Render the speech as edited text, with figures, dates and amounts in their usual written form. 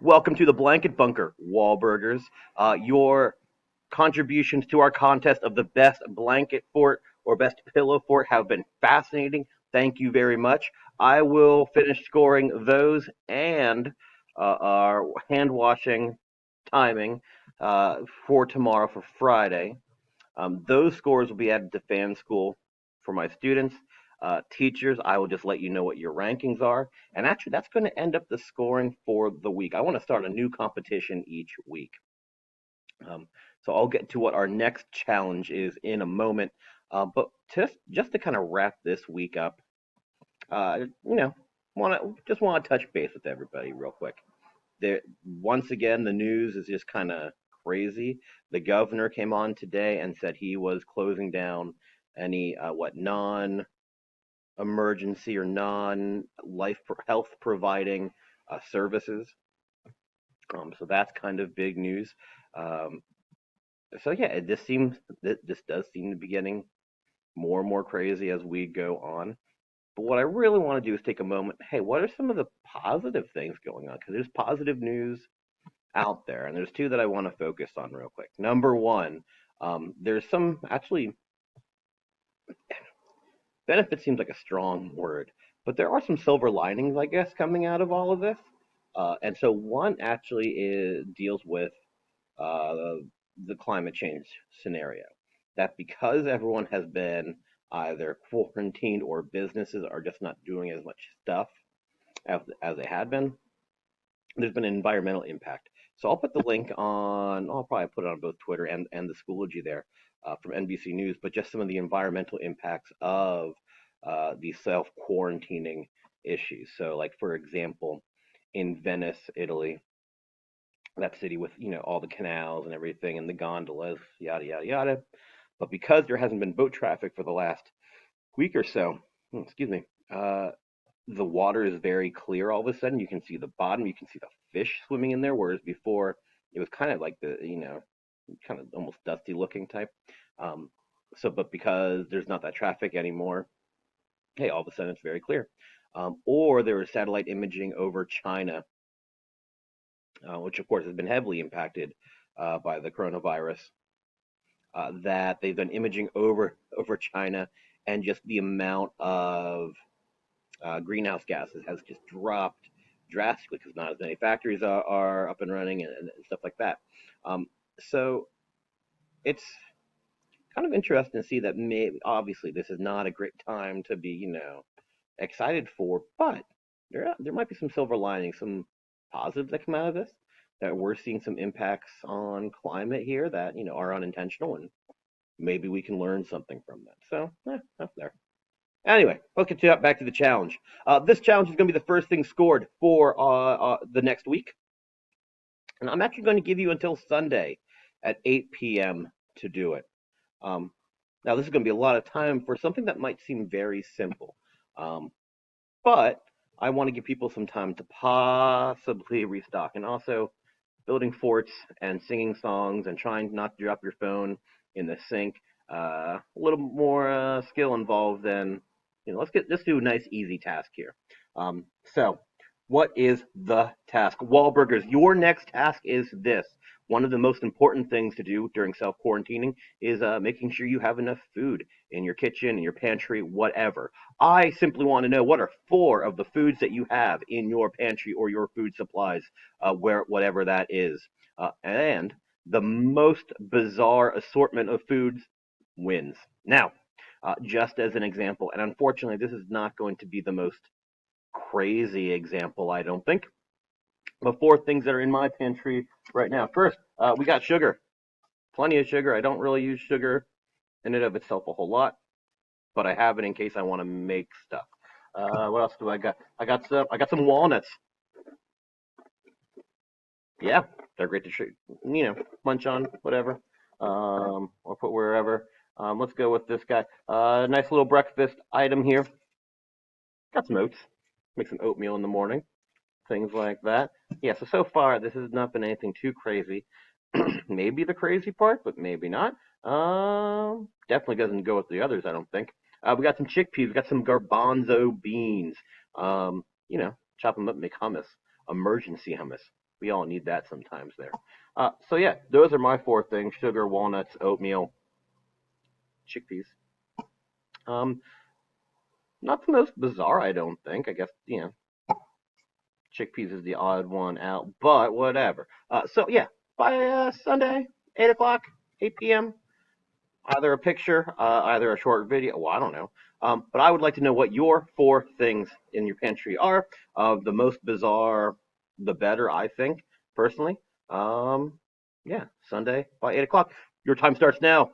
Welcome to the Blanket Bunker, Wahlburgers. Your contributions to our contest of the best blanket fort or best pillow fort have been fascinating. Thank you very much. I will finish scoring those and our hand washing timing for tomorrow for Friday. Those scores will be added to Fan School for my students. Teachers, I will just let you know what your rankings are. And actually, that's going to end up the scoring for the week. I want to start a new competition each week. Um, so I'll get to what our next challenge is in a moment. But just to kind of wrap this week up, you know, want to touch base with everybody real quick. There, once again, the news is just kind of crazy. The governor came on today and said he was closing down any non-emergency or non-life health providing services. So that's kind of big news. Um, so yeah, this does seem to be getting more and more crazy as we go on. But what I really want to do is take a moment. Hey, what are some of the positive things going on? Because there's positive news out there, and there's two that I want to focus on real quick. Number one, there's some actually benefit seems like a strong word, but there are some silver linings, I guess, coming out of all of this. And so one actually deals with uh, the climate change scenario. That because everyone has been either quarantined or businesses are just not doing as much stuff as they had been, there's been an environmental impact. So I'll put the link on, I'll probably put it on both Twitter and the Schoology there from NBC News, but just some of the environmental impacts of the self quarantining issues. So, like, for example, in Venice, Italy, that city with, all the canals and everything and the gondolas, yada, yada, yada. But because there hasn't been boat traffic for the last week or so, excuse me, the water is very clear all of a sudden. You can see the bottom, you can see the fish swimming in there, whereas before it was kind of like kind of almost dusty looking type. Um, but because there's not that traffic anymore, hey, all of a sudden it's very clear. Or there was satellite imaging over China, which of course has been heavily impacted by the coronavirus. That they've done imaging over China, and just the amount of greenhouse gases has just dropped drastically because not as many factories are up and running and stuff like that. So it's kind of interesting to see that maybe obviously this is not a great time to be excited for, but there might be some silver linings, some positives that come out of this. That we're seeing some impacts on climate here that are unintentional, and maybe we can learn something from them. So that's there. Anyway, let's get back to the challenge. This challenge is going to be the first thing scored for the next week. And I'm actually going to give you until Sunday at 8 p.m. to do it. Um, Now, this is going to be a lot of time for something that might seem very simple. Um, but I want to give people some time to possibly restock. And also, building forts and singing songs and trying not to drop your phone in the sink. A little more skill involved than let's do a nice easy task here. So what is the task? Wahlburgers, your next task is this. One of the most important things to do during self quarantining is making sure you have enough food in your kitchen, in your pantry, whatever. I simply want to know what are four of the foods that you have in your pantry or your food supplies, whatever that is. And the most bizarre assortment of foods wins. Now, just as an example, and unfortunately, this is not going to be the most crazy example, I don't think. But four things that are in my pantry right now. First, we got sugar. Plenty of sugar. I don't really use sugar in and of itself a whole lot, but I have it in case I want to make stuff. What else do I got? I got some walnuts. Yeah, they're great to munch on, whatever, or put wherever. Let's go with this guy. Nice little breakfast item here. Got some oats. Make some oatmeal in the morning. Things like that. Yeah, so far this has not been anything too crazy. Maybe the crazy part, but maybe not. Definitely doesn't go with the others, I don't think. We got some chickpeas. We got some garbanzo beans. Chop them up and make hummus. Emergency hummus. We all need that sometimes there. So yeah, those are my four things: sugar, walnuts, oatmeal, chickpeas. Um, Not the most bizarre, I don't think. I guess chickpeas is the odd one out, but whatever. So yeah, by Sunday, 8 o'clock, 8 p.m. Either a picture, either a short video. Well, I don't know. But I would like to know what your four things in your pantry are. The most bizarre, the better, I think, personally. Yeah, Sunday by 8 o'clock. Your time starts now.